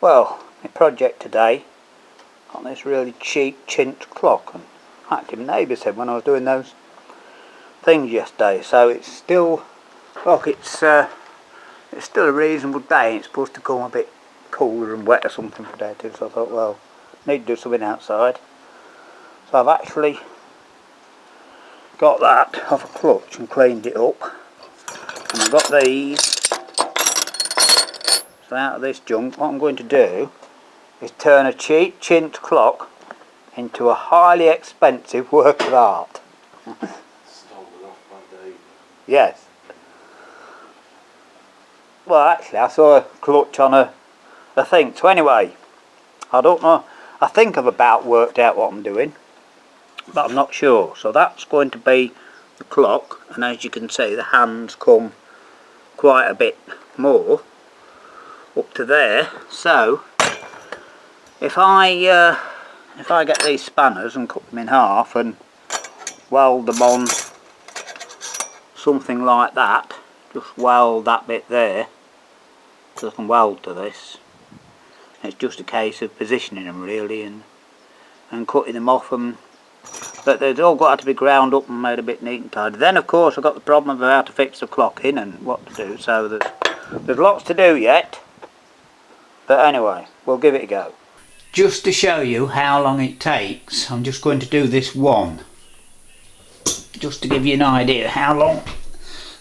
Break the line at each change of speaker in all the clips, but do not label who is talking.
Well, my project today on this really cheap chintz clock, and actually my neighbour said when I was doing those things yesterday, so it's still, look, it's still a reasonable day. It's supposed to come a bit cooler and wet or something today too, so I thought, well, I need to do something outside. So I've actually got that off a clutch and cleaned it up, and I've got these. So out of this junk, what I'm going to do is turn a cheap chintz clock into a highly expensive work of art.
Stolen off Monday.
Yes. Well, actually, I saw a clutch on a thing. So anyway, I don't know. I think I've about worked out what I'm doing, but I'm not sure. So that's going to be the clock, and as you can see, the hands come quite a bit more up to there. So if I get these spanners and cut them in half and weld them on something like that, just weld that bit there so I can weld to this. It's just a case of positioning them really and cutting them off, but they've all got to be ground up and made a bit neat and tidy. Then of course I've got the problem of how to fix the clock in and what to do, so there's lots to do yet, but anyway, we'll give it a go. Just to show you how long it takes, I'm just going to do this one, just to give you an idea how long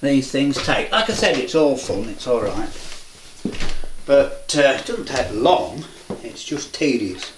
these things take. Like I said, it's all fun, it's alright, but it doesn't take long, it's just tedious.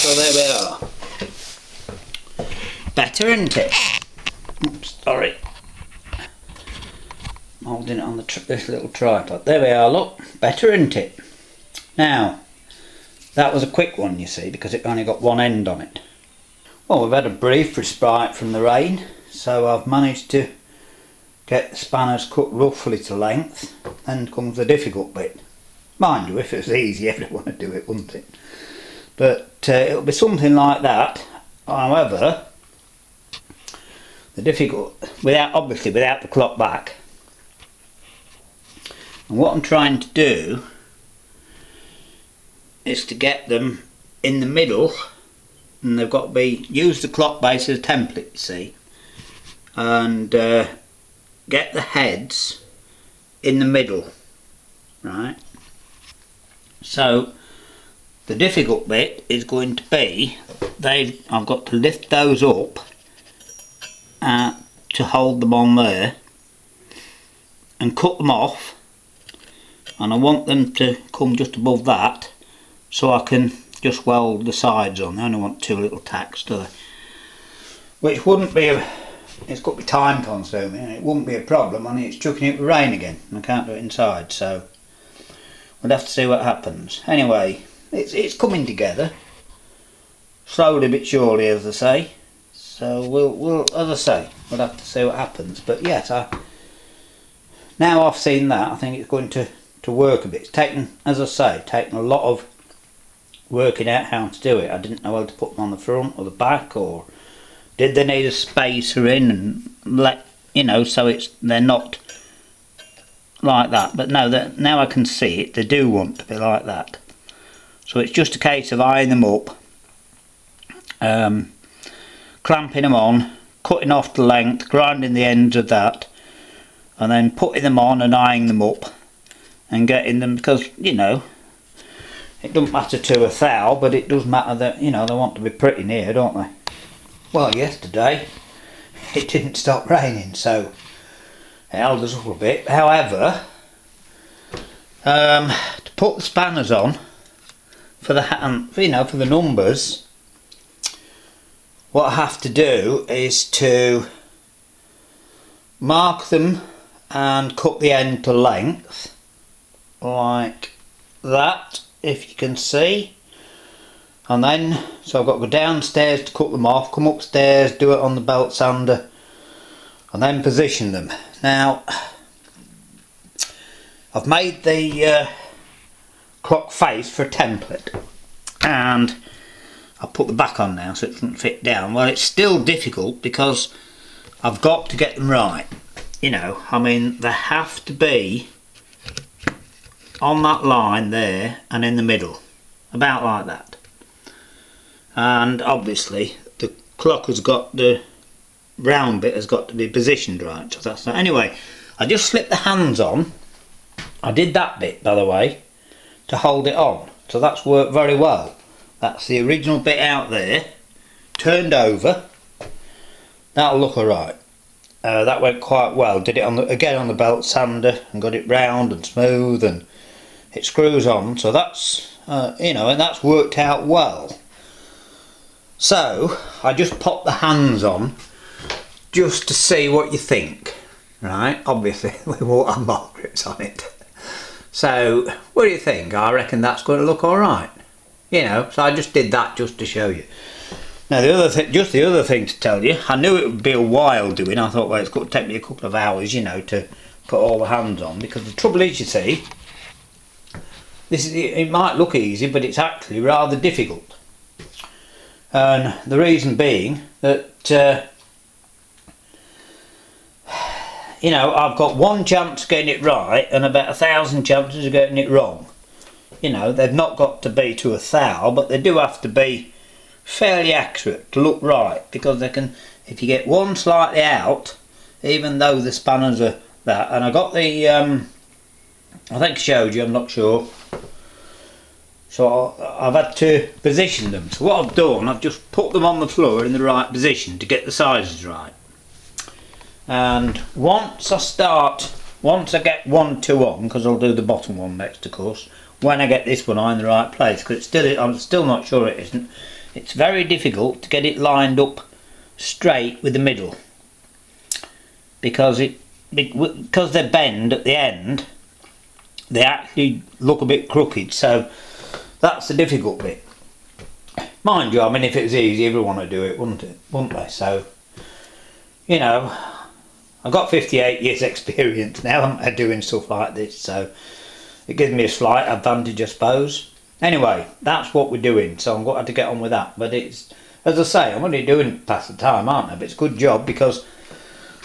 So there we are. Better, isn't it? Oops, sorry. I'm holding it on this little tripod. There we are, look. Better, isn't it? Now, that was a quick one, you see, because it only got one end on it. Well, we've had a brief respite from the rain, so I've managed to get the spanners cut roughly to length. Then comes the difficult bit. Mind you, if it was easy, everyone would do it, wouldn't it? But it'll be something like that. However, the difficult, obviously without the clock back. And what I'm trying to do is to get them in the middle, and they've got to be, use the clock base as a template, you see, and get the heads in the middle, right? So the difficult bit is going to be, I've got to lift those up to hold them on there and cut them off, and I want them to come just above that so I can just weld the sides on. They only want 2 little tacks, do they? Which wouldn't be it's got to be time consuming, and it wouldn't be a problem only it's chucking it with rain again and I can't do it inside, so we'll have to see what happens. Anyway, it's coming together slowly but surely, as I say. So we'll as I say, we'll have to see what happens. But yes, now I've seen that, I think it's going to work a bit. It's taken, as I say, taken a lot of working out how to do it. I didn't know whether to put them on the front or the back, or did they need a spacer in and let so they're not like that. But no, now I can see it. They do want to be like that. So it's just a case of eyeing them up, clamping them on, cutting off the length, grinding the ends of that, and then putting them on and eyeing them up and getting them, because it doesn't matter to a thou, but it does matter that they want to be pretty near, don't they? Well, yesterday it didn't stop raining, so it held us up a bit. However, to put the spanners on for the for the numbers, what I have to do is to mark them and cut the end to length like that, if you can see. And then, so I've got to go downstairs to cut them off, come upstairs, do it on the belt sander, and then position them. Now, I've made the clock face for a template, and I'll put the back on now so it doesn't fit down. Well, it's still difficult because I've got to get them right. I mean, they have to be on that line there and in the middle, about like that. And obviously the clock has got, the round bit has got to be positioned right, so that's that. Anyway, I just slipped the hands on. I did that bit, by the way, to hold it on, so that's worked very well. That's the original bit out there, turned over. That'll look alright. That went quite well. Did it again on the belt sander and got it round and smooth, and it screws on, so that's and that's worked out well. So I just popped the hands on just to see what you think, right? Obviously we won't have mark grips on it. So what do you think? I reckon that's going to look alright. So I just did that just to show you. Now the other thing to tell you, I knew it would be a while doing. I thought, well, it's going to take me a couple of hours, to put all the hands on, because the trouble is, you see, it might look easy, but it's actually rather difficult. And the reason being that I've got one chance of getting it right and about 1,000 chances of getting it wrong. They've not got to be to a thou, but they do have to be fairly accurate to look right, because they can, if you get one slightly out, even though the spanners are that, and I got the I think I showed you, I'm not sure, so I've had to position them. So what I've done, I've just put them on the floor in the right position to get the sizes right. And once I get 1, 2 on, because I'll do the bottom one next, of course, when I get this one in the right place, because I'm still not sure it isn't. It's very difficult to get it lined up straight with the middle, because they bend at the end, they actually look a bit crooked. So that's the difficult bit. Mind you, I mean, if it was easy, everyone would do it, wouldn't they? So, I've got 58 years experience now, haven't I, doing stuff like this, so it gives me a slight advantage, I suppose. Anyway, that's what we're doing, so I'm going to have to get on with that. But it's, as I say, I'm only doing it past the time, aren't I? But it's a good job, because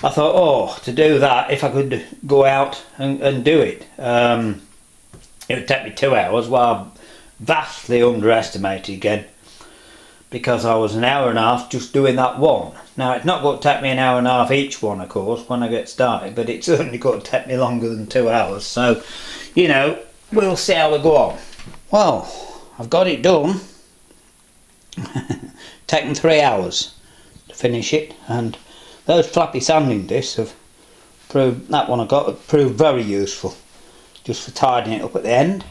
I thought, to do that, if I could go out and do it, it would take me 2 hours. Well, I vastly underestimated again, because I was an hour and a half just doing that one. Now, it's not going to take me an hour and a half each one, of course, when I get started, but it's certainly going to take me longer than 2 hours. So, we'll see how we go on. Well, I've got it done. Taken 3 hours to finish it, and those flappy sanding discs have proved, that one I got, have proved very useful, just for tidying it up at the end.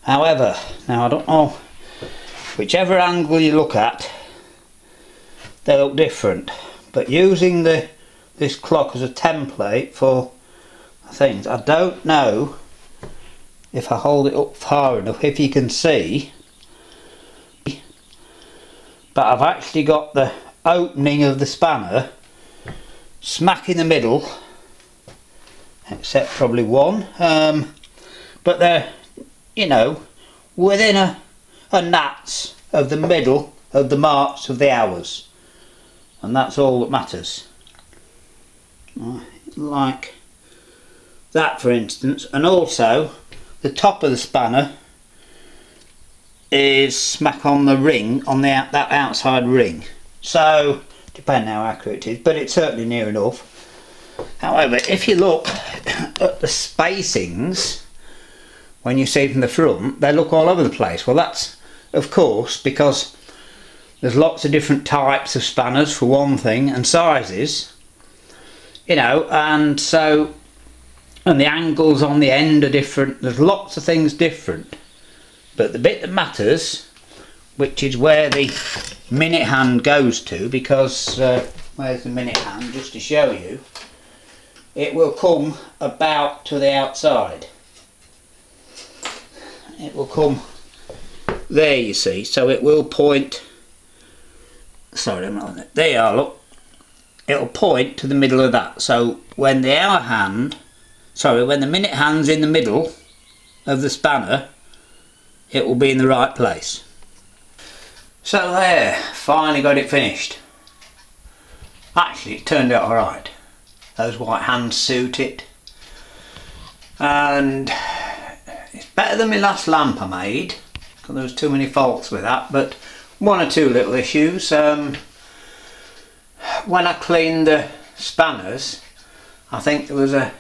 However, now I don't know whichever angle you look at, they look different. But using this clock as a template for things, I don't know if I hold it up far enough if you can see, but I've actually got the opening of the spanner smack in the middle, except probably one, but they're, you know, within a gnats of the middle of the marks of the hours, and that's all that matters. Like that, for instance. And also the top of the spanner is smack on the ring, on that outside ring, so depending how accurate it is, but it's certainly near enough. However, if you look at the spacings when you see from the front, they look all over the place. Well, that's of course because there's lots of different types of spanners for one thing, and sizes, you know, and so, and the angles on the end are different. There's lots of things different, but the bit that matters, which is where the minute hand goes to, because where's the minute hand, just to show you, it will come about to the outside. It will come there, you see, so it will point, sorry, I'm not on it. There you are, look. It'll point to the middle of that. So when the hour hand, sorry, when the minute hand's in the middle of the spanner, it will be in the right place. So there, finally got it finished. Actually, it turned out alright. Those white hands suit it. And it's better than my last lamp I made, because there was too many faults with that, but one or two little issues. When I cleaned the spanners, I think there was a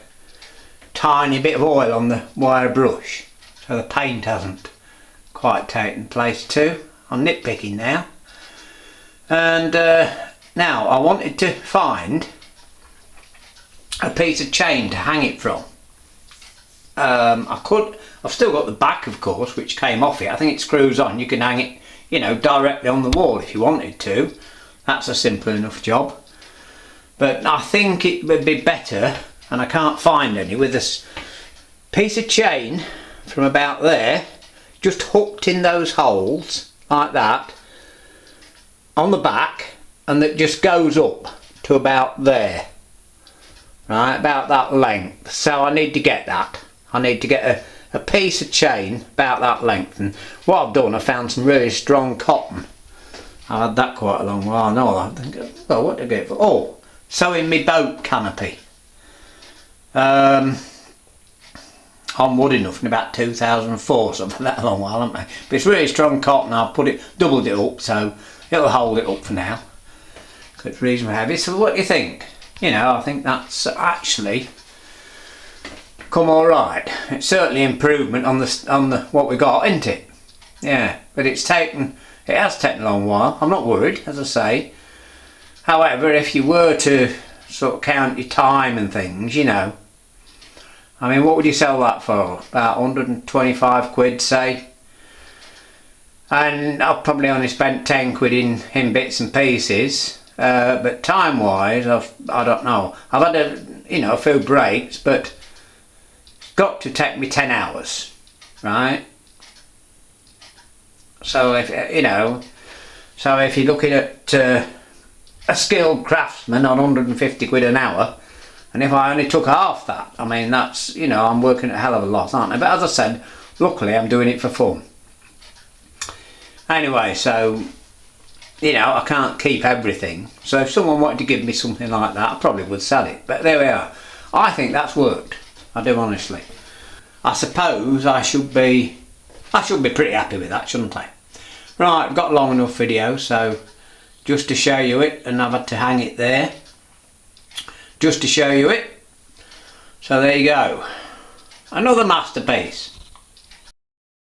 tiny bit of oil on the wire brush, so the paint hasn't quite taken place too. I'm nitpicking now. And now I wanted to find a piece of chain to hang it from. I've still got the back, of course, which came off it. I think it screws on. You can hang it, you know, directly on the wall if you wanted to. That's a simple enough job. But I think it would be better, and I can't find any, with this piece of chain from about there, just hooked in those holes like that on the back, and that just goes up to about there, right, about that length. So I need to get that. I need to get a piece of chain about that length, and what I've done, I found some really strong cotton. I had that quite a long while. No, I think, well, what did I get for? Oh, sewing my boat canopy. On wood enough in about 2004, so for that long while, haven't I? But it's really strong cotton. I've doubled it up, so it'll hold it up for now. It's reasonably heavy. So what do you think? You know, I think that's actually come all right. It's certainly improvement on the what we got, isn't it? Yeah, but it has taken a long while. I'm not worried, as I say. However, if you were to sort of count your time and things, you know, I mean, what would you sell that for? About 125 quid, say. And I've probably only spent 10 quid in bits and pieces. But time-wise, I don't know. I've had a few breaks, but it's got to take me 10 hours, right? So if you're looking at a skilled craftsman on 150 quid an hour, and if I only took half that, I mean, that's, you know, I'm working a hell of a lot, aren't I? But as I said, luckily I'm doing it for fun. Anyway, so, you know, I can't keep everything. So if someone wanted to give me something like that, I probably would sell it. But there we are. I think that's worked. I do, honestly. I suppose I should be pretty happy with that, shouldn't I? Right, I've got a long enough video, so just to show you it, and I've had to hang it there. Just to show you it. So there you go. Another masterpiece.